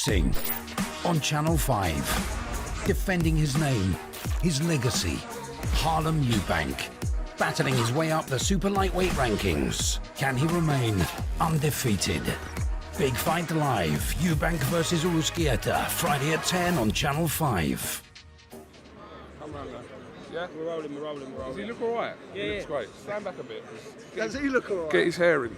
boxing on Channel 5. Defending his name, his legacy, Eubank. Battling his way up the super lightweight rankings. Can he remain undefeated? Big Fight Live, Eubank versus Usyk, Friday at 10 on Channel 5. Come around now. Yeah? We're rolling. Does he look alright? Yeah, he looks great. Stand back a bit. Does he look alright? Get his hair in.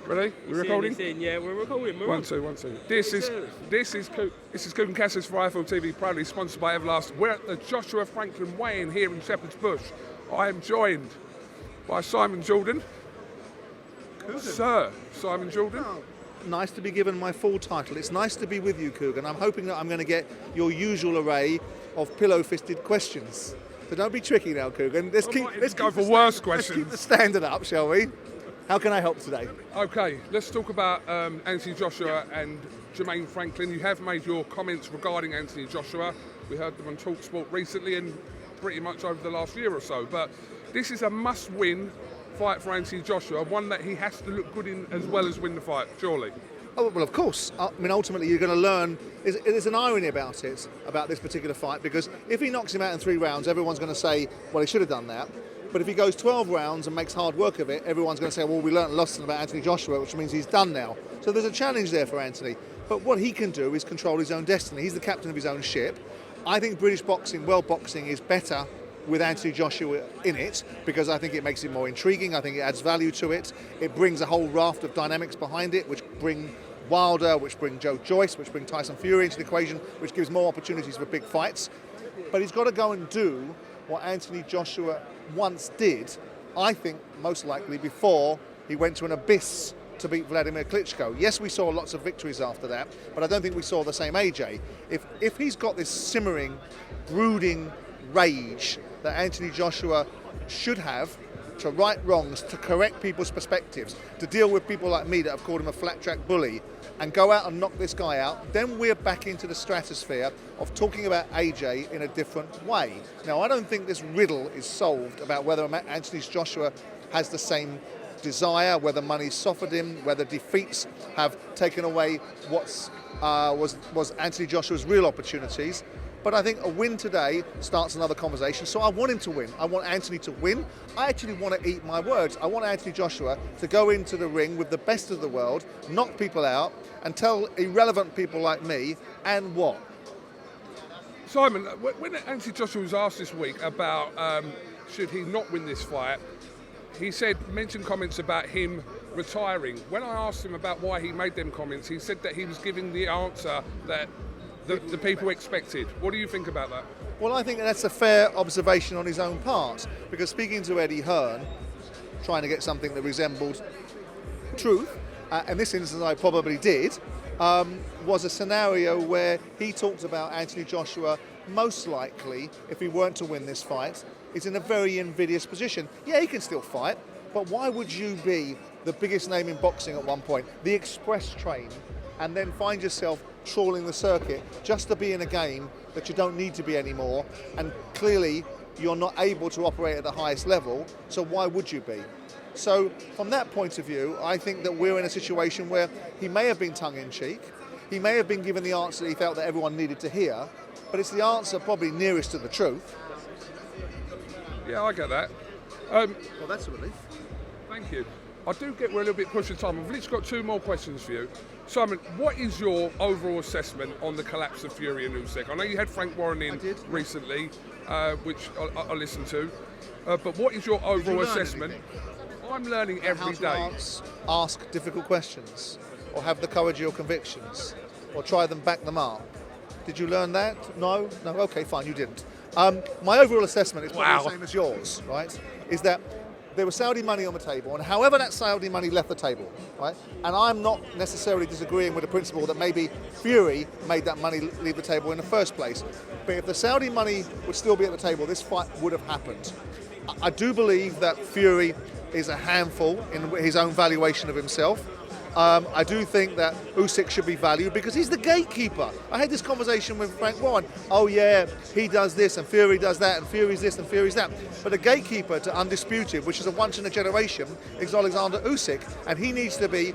Ready? We're recording? Yeah, we're recording. One, two. This is KUGAN CASSIUS for iFilm TV, proudly sponsored by Everlast. We're at the Joshua Franklin weigh-in here in Shepherd's Bush. I am joined by Simon Jordan. Sir Simon Jordan. Oh, nice to be given my full title. It's nice to be with you, KUGAN. I'm hoping that I'm going to get your usual array of pillow-fisted questions. So don't be tricky now, KUGAN. Let's go for worse Let's questions. keep the standard up, shall we? How can I help today? Okay, let's talk about Anthony Joshua and Jermaine Franklin. You have made your comments regarding Anthony Joshua. We heard them on TalkSport recently and pretty much over the last year or so. But this is a must-win fight for Anthony Joshua, one that he has to look good in as well as win the fight, surely. Oh, well, of course. I mean, ultimately, you're going to learn. There's an irony about it, about this particular fight, because if he knocks him out in 3 rounds, everyone's going to say, well, he should have done that. But if he goes 12 rounds and makes hard work of it, everyone's going to say, well, we learned a lesson about Anthony Joshua, which means he's done now. So there's a challenge there for Anthony. But what he can do is control his own destiny. He's the captain of his own ship. I think British boxing, world boxing, is better with Anthony Joshua in it, because I think it makes it more intriguing. I think it adds value to it. It brings a whole raft of dynamics behind it, which bring Wilder, which bring Joe Joyce, which bring Tyson Fury into the equation, which gives more opportunities for big fights. But he's got to go and do what Anthony Joshua once did, I think most likely before he went to an abyss to beat Vladimir Klitschko. Yes, we saw lots of victories after that, but I don't think we saw the same AJ. If he's got this simmering, brooding rage that Anthony Joshua should have to right wrongs, to correct people's perspectives, to deal with people like me that have called him a flat track bully, and go out and knock this guy out, then we're back into the stratosphere of talking about AJ in a different way. Now, I don't think this riddle is solved about whether Anthony Joshua has the same desire, whether money's softened him, whether defeats have taken away what was Anthony Joshua's real opportunities. But I think a win today starts another conversation. So I want him to win. I want Anthony to win. I actually want to eat my words. I want Anthony Joshua to go into the ring with the best of the world, knock people out, and tell irrelevant people like me, and what? Simon, when Anthony Joshua was asked this week about should he not win this fight, he mentioned comments about him retiring. When I asked him about why he made them comments, he said that he was giving the answer that the people expected. What do you think about that? Well, I think that's a fair observation on his own part, because speaking to Eddie Hearn, trying to get something that resembled truth, in this instance I probably did, was a scenario where he talked about Anthony Joshua most likely, if he weren't to win this fight, is in a very invidious position. Yeah, he can still fight, but why would you be the biggest name in boxing at one point, the express train, and then find yourself trawling the circuit just to be in a game that you don't need to be anymore, and clearly you're not able to operate at the highest level, so why would you be? So from that point of view, I think that we're in a situation where he may have been tongue-in-cheek, he may have been given the answer that he felt that everyone needed to hear, but it's the answer probably nearest to the truth. Yeah, I get that. Well, that's a relief. Thank you. I do get we're a little bit pushed for time. I've literally got 2 more questions for you. Simon, what is your overall assessment on the collapse of Fury and Usyk? I know you had Frank Warren in recently, which I listened to, but what is your overall assessment? I'm learning every day. Ask difficult questions, or have the courage of your convictions, or try them, back them up. Did you learn that? No? No? Okay, fine, you didn't. My overall assessment is probably the same as yours, right? Is that there was Saudi money on the table, and however that Saudi money left the table, right? And I'm not necessarily disagreeing with the principle that maybe Fury made that money leave the table in the first place. But if the Saudi money would still be at the table, this fight would have happened. I do believe that Fury is a handful in his own valuation of himself. I do think that Usyk should be valued because he's the gatekeeper. I had this conversation with Frank Warren. Oh yeah, he does this and Fury does that and Fury's this and Fury's that. But the gatekeeper to undisputed, which is a once in a generation, is Alexander Usyk, and he needs to be,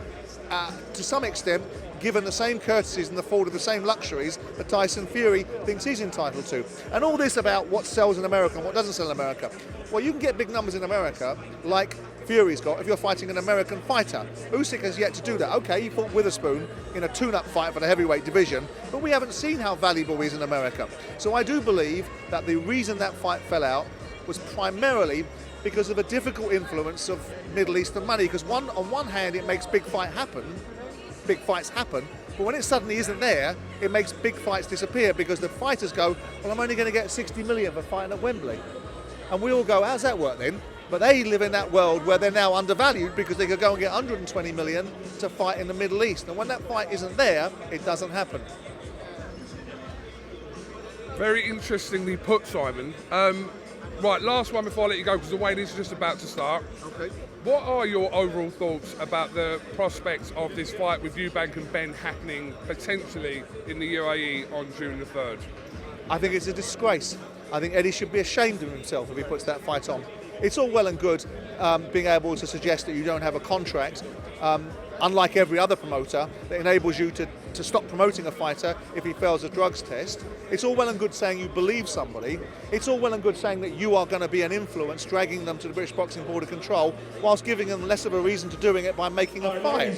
to some extent, given the same courtesies and afforded the same luxuries that Tyson Fury thinks he's entitled to. And all this about what sells in America and what doesn't sell in America. Well, you can get big numbers in America, like Fury's got, if you're fighting an American fighter. Usyk has yet to do that. Okay, he fought Witherspoon in a tune-up fight for the heavyweight division, but we haven't seen how valuable he is in America. So I do believe that the reason that fight fell out was primarily because of a difficult influence of Middle Eastern money, because on one hand it makes big fights happen, but when it suddenly isn't there, it makes big fights disappear, because the fighters go, well, I'm only going to get 60 million for fighting at Wembley. And we all go, how's that work then? But they live in that world where they're now undervalued because they could go and get 120 million to fight in the Middle East. And when that fight isn't there, it doesn't happen. Very interestingly put, Simon. Right, last one before I let you go, because the weigh-in is just about to start. Okay. What are your overall thoughts about the prospects of this fight with Eubank and Benn happening potentially in the UAE on June the 3rd? I think it's a disgrace. I think Eddie should be ashamed of himself if he puts that fight on. It's all well and good being able to suggest that you don't have a contract, unlike every other promoter, that enables you to stop promoting a fighter if he fails a drugs test. It's all well and good saying you believe somebody. It's all well and good saying that you are going to be an influence, dragging them to the British Boxing Board of Control, whilst giving them less of a reason to doing it by making a fight.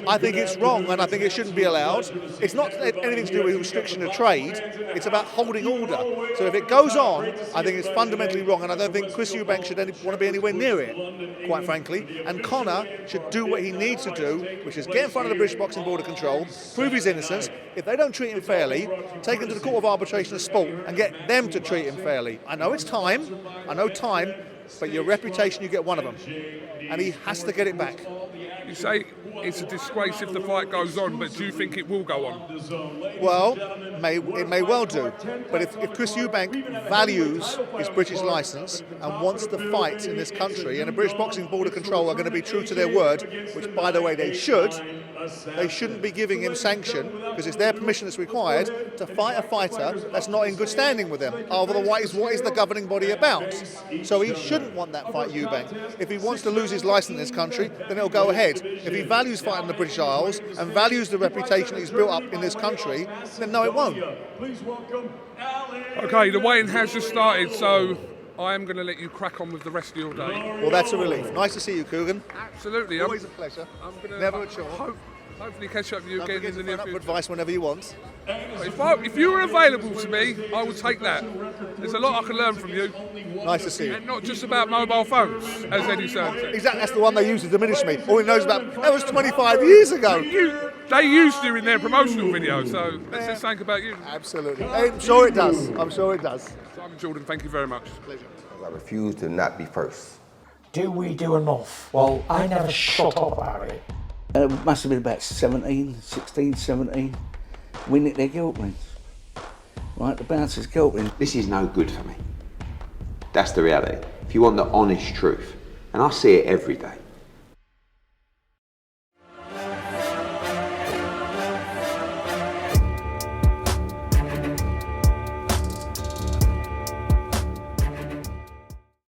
I think it's wrong, and I think it shouldn't be allowed. It's not anything to do with restriction of trade. It's about holding order. So if it goes on, I think it's fundamentally wrong, and I don't think Chris Eubank should want to be anywhere near it, quite frankly. And Conor should do what he needs to do, which is get in front of the British Boxing Board of Control, prove his innocence. If they don't treat him fairly, take him to the Court of Arbitration of Sport and get them to treat him fairly. I know it's time, but your reputation, you get one of them. And he has to get it back. You say it's a disgrace if the fight goes on, but do you think it will go on? Well, it may well do. But if Chris Eubank values his British licence and wants to fight in this country, and the British Boxing Board of Control are going to be true to their word, which, by the way, they shouldn't be giving him sanction, because it's their permission that's required, to fight a fighter that's not in good standing with them. Otherwise, what is the governing body about? So he shouldn't want that fight, Eubank. If he wants to lose his licence in this country, then it'll go ahead. If he values fighting the British Isles and values the reputation he's built up in this country, then no, it won't. Okay, the weigh-in has just started, so I am going to let you crack on with the rest of your day. Well, that's a relief. Nice to see you, Kugan. Absolutely. Always a pleasure. I'm gonna Never a chore. Hopefully catch up with you Don't again forget in the to near phone up for future. advice whenever you want. If you were available to me, I would take that. There's a lot I can learn from you. Nice to see you. And not just about mobile phones, as Eddie said. Exactly, that's the one they use to diminish me. All he knows about, that was 25 years ago. They used you in their promotional video, so let's just think about you. Absolutely. I'm sure it does. I'm sure it does. Simon Jordan, thank you very much. Pleasure. I refuse to not be first. Do we do enough? Well, I never shut up about it. It must have been about 16, 17. We nicked their guilt rings. Right, the bouncer's guilt ring. This is no good for me. That's the reality. If you want the honest truth, and I see it every day,